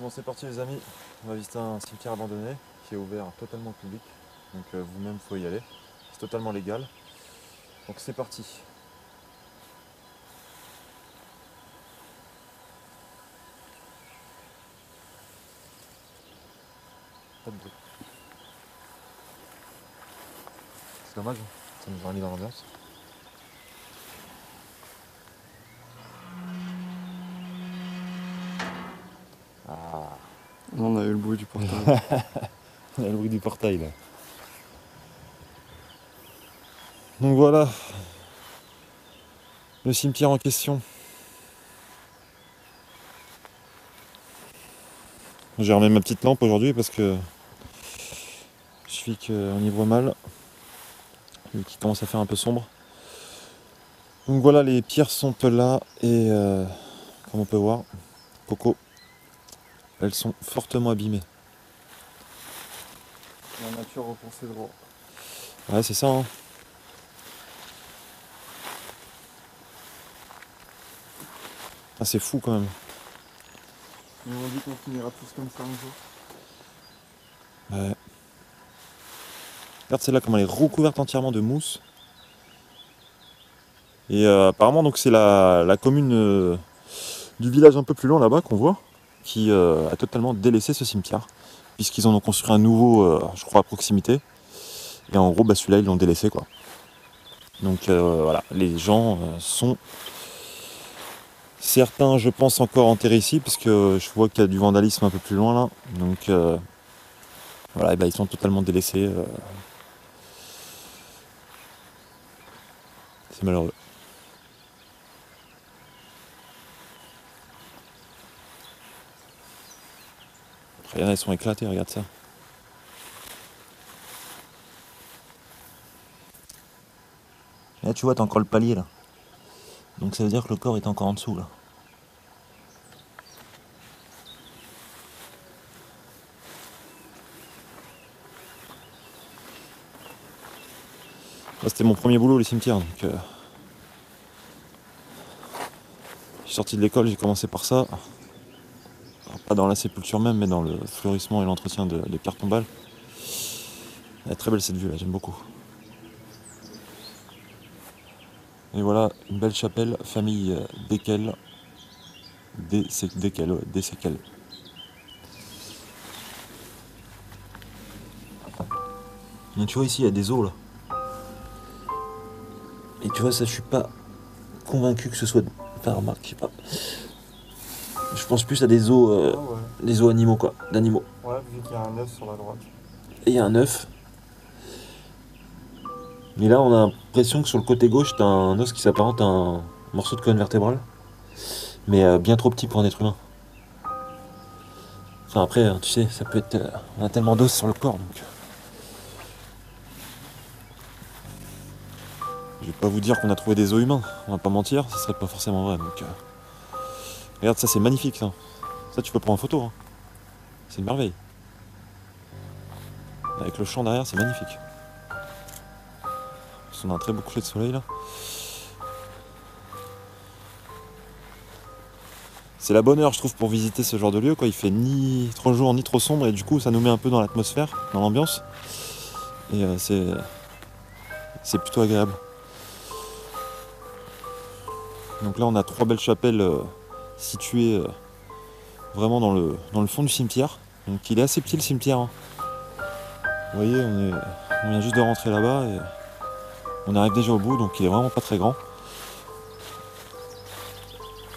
Bon, c'est parti les amis, on va visiter un cimetière abandonné qui est ouvert totalement au public, donc vous-même faut y aller, c'est totalement légal, donc c'est parti. Pas de bruit. C'est dommage, ça nous aurait mis dans l'ambiance. Ah. On a eu le bruit du portail. On a le bruit du portail là. Donc voilà, le cimetière en question. J'ai remis ma petite lampe aujourd'hui parce que je suis qu'on y voit mal, vu qu'il commence à faire un peu sombre. Donc voilà, les pierres sont là et comme on peut voir, Coco, elles sont fortement abîmées. La nature reprend ses droits. Ouais, c'est ça, hein. Ah, c'est fou quand même. Ils m'ont dit qu'on finira tous comme ça un jour. Ouais. Regarde celle-là, comment elle est recouverte entièrement de mousse. Et apparemment, donc c'est la commune du village un peu plus loin là-bas qu'on voit, qui a totalement délaissé ce cimetière, puisqu'ils en ont construit un nouveau, je crois, à proximité. Et en gros, bah, celui-là, ils l'ont délaissé, quoi. Donc voilà, les gens sont certains, je pense, encore enterrés ici, puisque je vois qu'il y a du vandalisme un peu plus loin là. Donc voilà, et bah, ils sont totalement délaissés. C'est malheureux. Regarde, elles sont éclatées, regarde ça. Là, tu vois, t'as encore le palier là. Donc ça veut dire que le corps est encore en dessous là. Là, c'était mon premier boulot, les cimetières. Donc, je suis sorti de l'école, j'ai commencé par ça. Alors, pas dans la sépulture même, mais dans le fleurissement et l'entretien des pierres tombales. Elle est très belle cette vue là, j'aime beaucoup. Et voilà, une belle chapelle, famille Desquels. Desquels, ouais, Desquels. Donc, tu vois ici, il y a des os là. Et tu vois, ça, je suis pas convaincu que ce soit. Enfin, remarque, je sais pas. Je pense plus à des os, Ah ouais. des os animaux quoi, d'animaux. Ouais, vu qu'il y a un œuf sur la droite. Et il y a un œuf. Mais là, on a l'impression que sur le côté gauche, t'as un os qui s'apparente à un morceau de colonne vertébrale. Mais bien trop petit pour un être humain. Enfin, après, tu sais, ça peut être. On a tellement d'os sur le corps, donc. Je vais pas vous dire qu'on a trouvé des os humains, on va pas mentir, ce serait pas forcément vrai. Donc, regarde, ça c'est magnifique, ça. Ça, tu peux prendre en photo, hein. C'est une merveille. Avec le champ derrière, c'est magnifique. On a un très beau coucher de soleil là. C'est la bonne heure, je trouve, pour visiter ce genre de lieu, quoi. Il fait ni trop jour ni trop sombre et du coup, ça nous met un peu dans l'atmosphère, dans l'ambiance. Et c'est plutôt agréable. Donc là, on a 3 belles chapelles situées vraiment dans le fond du cimetière. Donc il est assez petit le cimetière, hein. Vous voyez, on vient juste de rentrer là-bas et on arrive déjà au bout, donc il est vraiment pas très grand.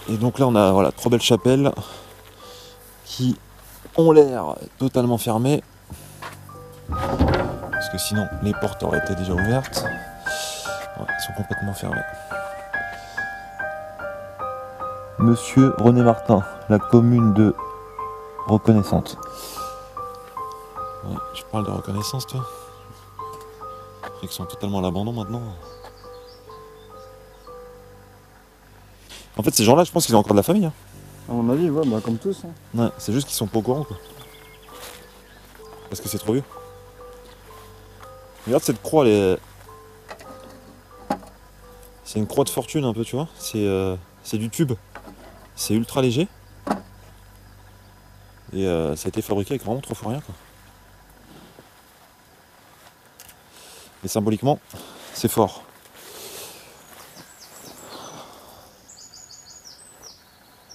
Et donc là, on a voilà, 3 belles chapelles qui ont l'air totalement fermées. Parce que sinon, les portes auraient été déjà ouvertes. Ouais, elles sont complètement fermées. Monsieur René Martin, la commune de Reconnaissante. Ouais, je parle de reconnaissance, toi. Ils sont totalement à l'abandon maintenant. En fait, ces gens-là, je pense qu'ils ont encore de la famille, hein. À mon avis, ouais, bah comme tous. Hein. Ouais, c'est juste qu'ils sont pas au courant, quoi. Parce que c'est trop vieux. Regarde cette croix, elle est. C'est une croix de fortune un peu, tu vois. C'est du tube. C'est ultra léger. Et ça a été fabriqué avec vraiment 3 fois rien, quoi. Et symboliquement, c'est fort.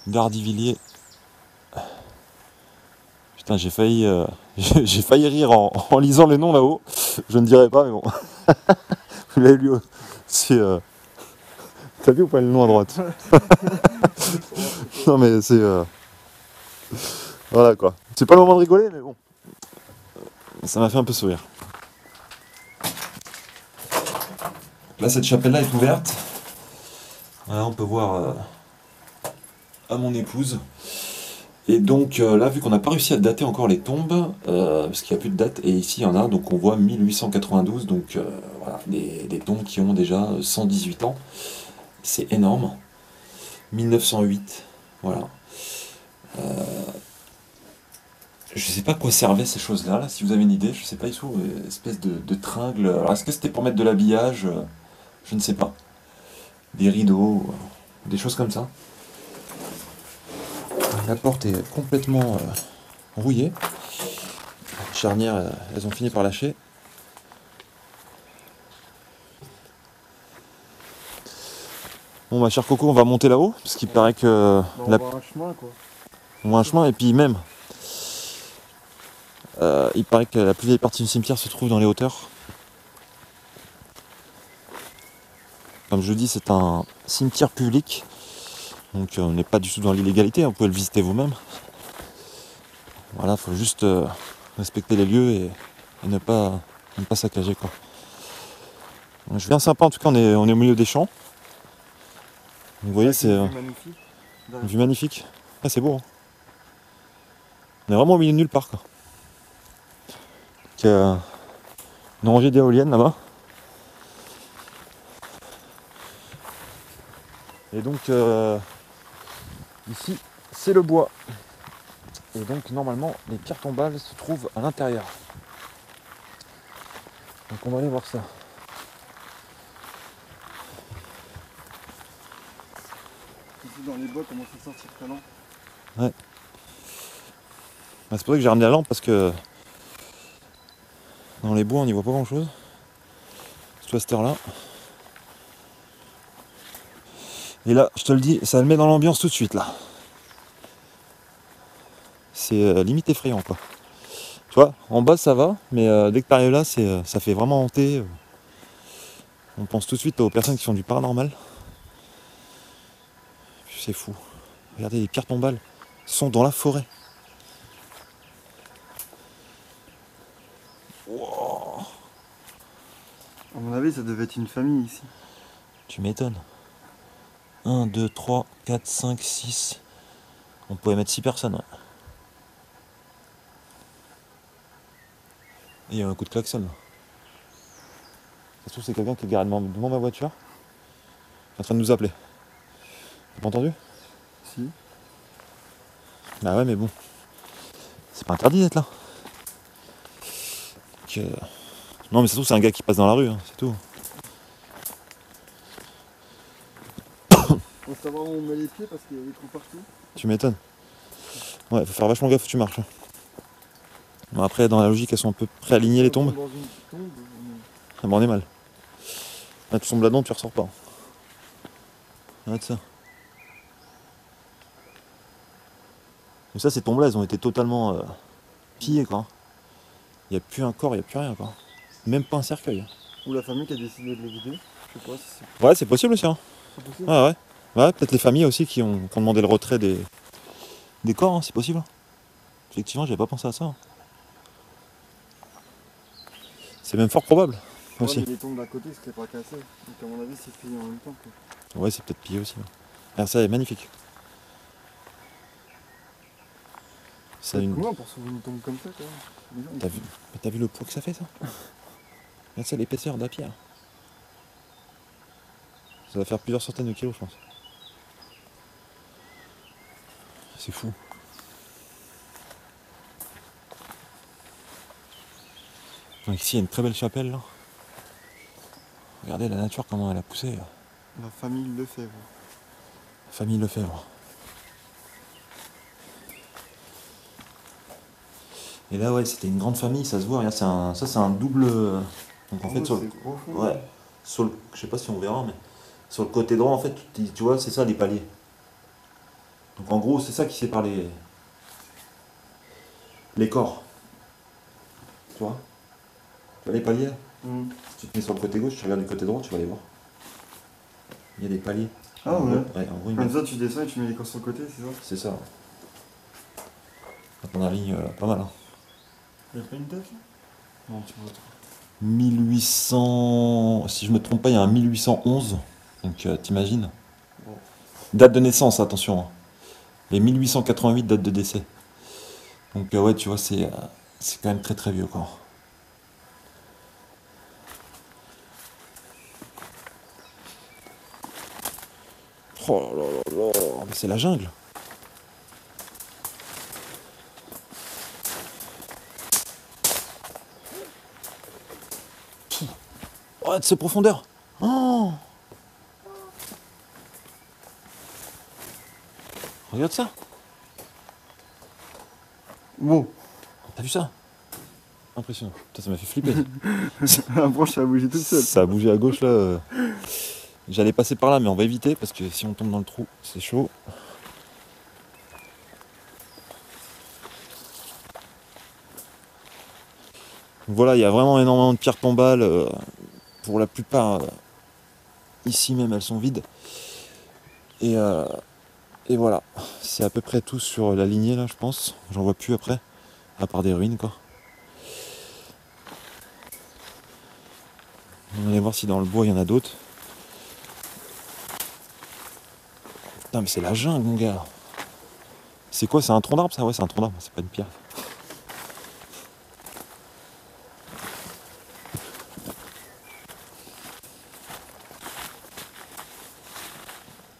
Gardivilliers. Putain, j'ai failli, j'ai failli rire en lisant les noms là-haut. Je ne dirais pas, mais bon. Vous l'avez lu. C'est. T'as vu ou pas le nom à droite? Non, mais c'est. Voilà quoi. C'est pas le moment de rigoler, mais bon. Ça m'a fait un peu sourire. Là, cette chapelle-là est ouverte. Voilà, on peut voir à mon épouse. Et donc là, vu qu'on n'a pas réussi à dater encore les tombes, parce qu'il n'y a plus de date, et ici il y en a, donc on voit 1892, donc voilà, des tombes qui ont déjà 118 ans. C'est énorme. 1908, voilà. Je sais pas à quoi servaient ces choses-là, là, si vous avez une idée, je sais pas, ils sont une espèce de tringle. Alors est-ce que c'était pour mettre de l'habillage? Je ne sais pas. Des rideaux, des choses comme ça. La porte est complètement rouillée. Les charnières, elles ont fini par lâcher. Bon, ma chère Coco, on va monter là-haut, parce qu'il paraît que On va avoir un chemin quoi. on voit un chemin, et puis même, il paraît que la plus vieille partie du cimetière se trouve dans les hauteurs. Comme je dis, c'est un cimetière public, donc on n'est pas du tout dans l'illégalité, vous pouvez le visiter vous-même. Voilà, il faut juste respecter les lieux et ne pas saccager, quoi. Donc, je viens sympa, en tout cas, on est au milieu des champs. Vous voyez, c'est une vue magnifique. une vue magnifique. Ah, c'est beau, hein. On est vraiment au milieu de nulle part, quoi. Donc, une rangée d'éoliennes là-bas. Et donc, ici, c'est le bois. Et donc, normalement, les pierres tombales se trouvent à l'intérieur. Donc, on va aller voir ça. Ici dans les bois, comment ça sortir très lent. Bah, c'est pour ça que j'ai ramené la lampe, parce que dans les bois, on n'y voit pas grand-chose. Surtout à cette heure-là. Et là, je te le dis, ça le met dans l'ambiance tout de suite, là. C'est limite effrayant, quoi. Tu vois, en bas ça va, mais dès que tu arrives là, ça fait vraiment hanter. On pense tout de suite aux personnes qui font du paranormal. C'est fou. Regardez, les pierres tombales sont dans la forêt. Wow. À mon avis, ça devait être une famille ici. Tu m'étonnes. 1, 2, 3, 4, 5, 6. On pourrait mettre 6 personnes, ouais. Et il y a un coup de klaxon là. Ça se trouve, c'est quelqu'un qui est garé devant ma voiture, qui est en train de nous appeler. T'as pas entendu? Si. Bah ouais, mais bon. C'est pas interdit d'être là. Donc, non, mais ça se trouve, c'est un gars qui passe dans la rue, hein, c'est tout. Faut savoir où on met les pieds parce qu'il y a des trous partout. Tu m'étonnes. Ouais, faut faire vachement gaffe où tu marches, hein. Bon, après, dans la logique, elles sont un peu préalignées les tombes. Dans une tombe, Ah bon, on est mal. Là, tu tombes là-dedans, tu ressors pas. Regarde ça. Mais ça, ces tombes-là, elles ont été totalement pillées, quoi. Il n'y a plus un corps, il n'y a plus rien, quoi. Même pas un cercueil. ou la famille qui a décidé de les vider. Je sais pas si c'est Ouais, c'est possible aussi, hein. possible. Ouais, ouais. Ouais, peut-être les familles aussi qui ont demandé le retrait des corps, hein, c'est possible. Effectivement, j'avais pas pensé à ça, hein. C'est même fort probable Ouais, aussi. mais les tombes d'à côté, c'était pas cassé. Donc à mon avis, c'est fini en même temps. Quoi. Ouais, c'est peut-être pillé aussi. Ouais. Alors ça est magnifique. Ça a C'est une... loin pour sauver une tombe comme ça, quand même. Mais t'as vu le poids que ça fait, ça? Regarde ça, l'épaisseur de la pierre. Ça va faire plusieurs centaines de kilos, je pense. C'est fou. Donc ici, il y a une très belle chapelle, là. Regardez la nature, comment elle a poussé. Là. La famille Lefebvre. Famille Lefebvre. Et là, ouais, c'était une grande famille, ça se voit. Regarde, ça, c'est un double. Donc en fait, sur le, c'est profond. ouais, je sais pas si on verra, mais sur le côté droit, en fait, tu vois, c'est ça les paliers. Donc en gros, c'est ça qui sépare les corps. Tu vois? Tu vois les paliers? Hmm. Si tu te mets sur le côté gauche, tu regardes du côté droit, tu vas les voir. Il y a des paliers. Ah En ouais. gros, en gros, Comme ça, tu descends et tu mets les corps sur le côté, c'est ça? c'est ça. On aligne pas mal. Hein. Il a pas une date là? Non, tu vois. 1800. Si je me trompe pas, il y a un 1811. Donc t'imagines? Bon. Date de naissance, attention. Hein. Et 1888, date de décès. Donc ouais, tu vois, c'est quand même très très vieux quoi. Oh là là là là, mais c'est la jungle. Oh, de ces profondeurs. Oh, regarde ça. Bon. T'as vu ça? Impressionnant. Putain, ça m'a fait flipper. La branche, ça a bougé toute seule. Ça a bougé à gauche là. J'allais passer par là, mais on va éviter parce que si on tombe dans le trou, c'est chaud. Donc voilà, il y a vraiment énormément de pierres tombales. Pour la plupart, ici même, elles sont vides. Et, euh, et voilà, c'est à peu près tout sur la lignée là, je pense. J'en vois plus après, à part des ruines quoi. On va aller voir si dans le bois il y en a d'autres. Putain, mais c'est la jungle, mon gars. C'est quoi? C'est un tronc d'arbre ça? Ouais, c'est un tronc d'arbre, c'est pas une pierre.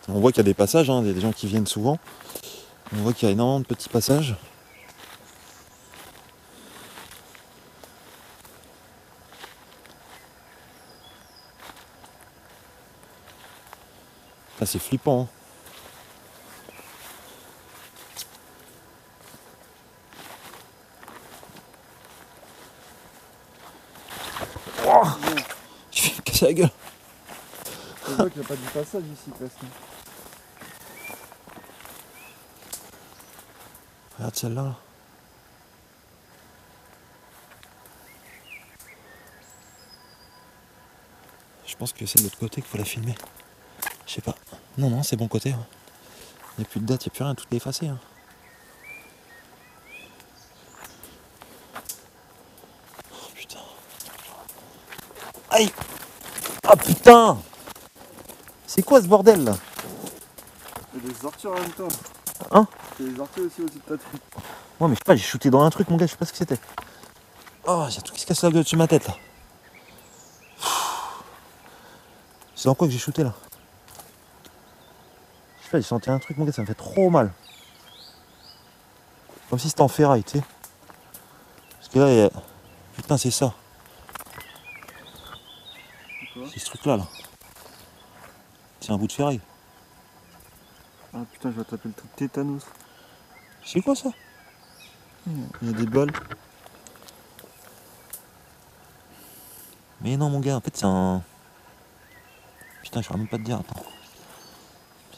On voit qu'il y a des passages, hein, il y a des gens qui viennent souvent. On voit qu'il y a énormément de petits passages. Là, c'est flippant. Hein. Oh, je vais me casser la gueule. On voit qu'il n'y a pas du passage ici, presque. Regarde celle-là. Je pense que c'est de l'autre côté qu'il faut la filmer. Je sais pas. Non, non, c'est bon côté. Hein. Il n'y a plus de date, il n'y a plus rien, tout est effacé. Hein. Oh putain. Aïe. Ah putain. C'est quoi ce bordel là? Il y a des orties en même temps. Hein? Il y a des orties aussi au-dessus de ta tête. Ouais, mais je sais pas, j'ai shooté dans un truc, mon gars, je sais pas ce que c'était. Oh, j'ai un truc qui se casse la gueule sur ma tête là. C'est dans quoi que j'ai shooté là? Je sais pas, j'ai senti un truc, mon gars, ça me fait trop mal. Comme si c'était en ferraille, tu sais. Parce que là, il y a... Putain, c'est ça. C'est ce truc là, là. C'est un bout de ferraille. Ah putain, je vais taper le truc tétanos. C'est quoi ça? Il y a des balles. Mais non, mon gars, en fait, c'est un... Putain, je saurais même pas te dire, attends.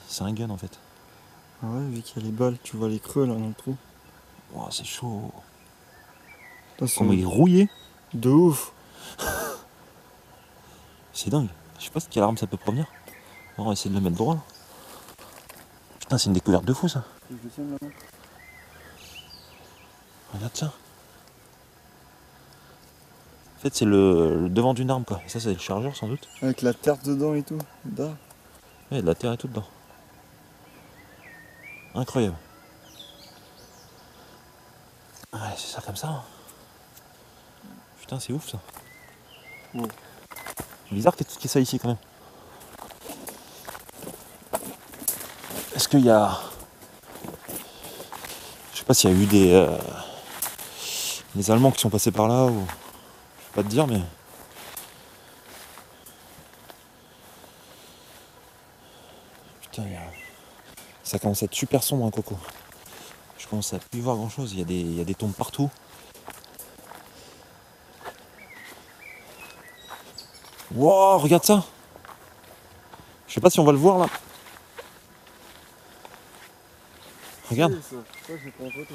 C'est un gun, en fait. Ah ouais, vu qu'il y a les balles, tu vois les creux là dans le trou. Wow, c'est chaud. Putain, c'est Comment il est rouillé. de ouf. C'est dingue. Je sais pas de quelle arme ça peut provenir. On va essayer de le mettre droit, là. Putain, c'est une découverte de fou, ça. Je vais essayer de la mettre. Regarde ça. En fait, c'est le devant d'une arme, quoi. Et ça, c'est le chargeur, sans doute. Avec la terre dedans et tout. Da. Ouais, il y a de la terre et tout dedans. Incroyable. Ouais, c'est ça comme ça. Hein. Putain, c'est ouf, ça. Ouais. C'est bizarre qu'il y ait ça ici, quand même. Est-ce qu'il y a... Je sais pas s'il y a eu des Allemands qui sont passés par là, ou... Je peux pas te dire, mais... Putain, ça commence à être super sombre, un coco. Je commence à plus voir grand chose, il y a des tombes partout. Wow, regarde ça. Je sais pas si on va le voir là. Regarde. Oui, ça je prends en photo.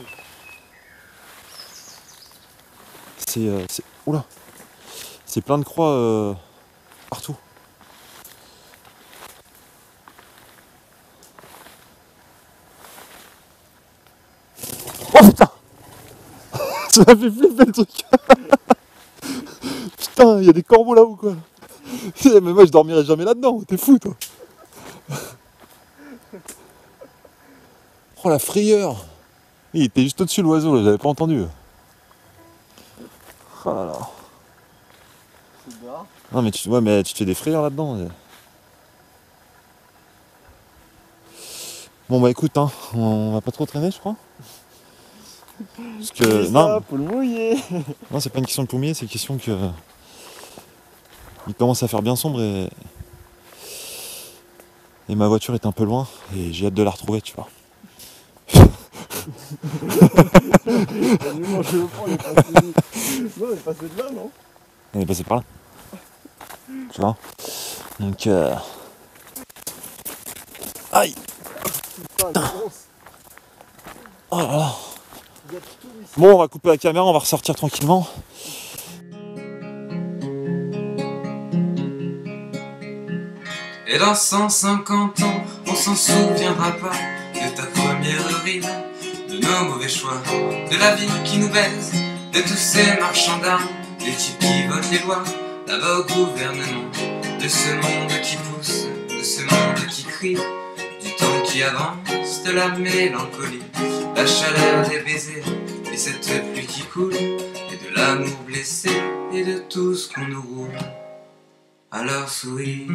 Oula. C'est plein de croix partout. Oh putain. Ça m'a fait flipper le truc. Putain, il y a des corbeaux là-haut quoi. Mais moi je dormirai jamais là-dedans, t'es fou toi. Oh la frayeur. Il était juste au-dessus l'oiseau, là, j'avais pas entendu. Oh là là. C'est bizarre. Non mais mais tu te fais des frayeurs là-dedans. Bon bah écoute, hein, on va pas trop traîner je crois. Parce que. Non, Pour le mouiller. non c'est pas une question de plombier, c'est une question que. Il commence à faire bien sombre et ma voiture est un peu loin et j'ai hâte de la retrouver, tu vois. Nous, je le prends, il est passé. Non, il est passé de là, non? Elle est passée par là. Tu vois. Donc aïe. Putain, il fonce. Oh là là. Il y a tout ici. Bon on va couper la caméra, on va ressortir tranquillement. Et dans 150 ans, on s'en souviendra pas de ta première ride, de nos mauvais choix, de la vie qui nous baise, de tous ces marchands d'armes, des types qui votent les lois, là-bas au gouvernement, de ce monde qui pousse, de ce monde qui crie, du temps qui avance, de la mélancolie, la chaleur des baisers, et cette pluie qui coule, et de l'amour blessé, et de tout ce qu'on nous roule. Alors souris.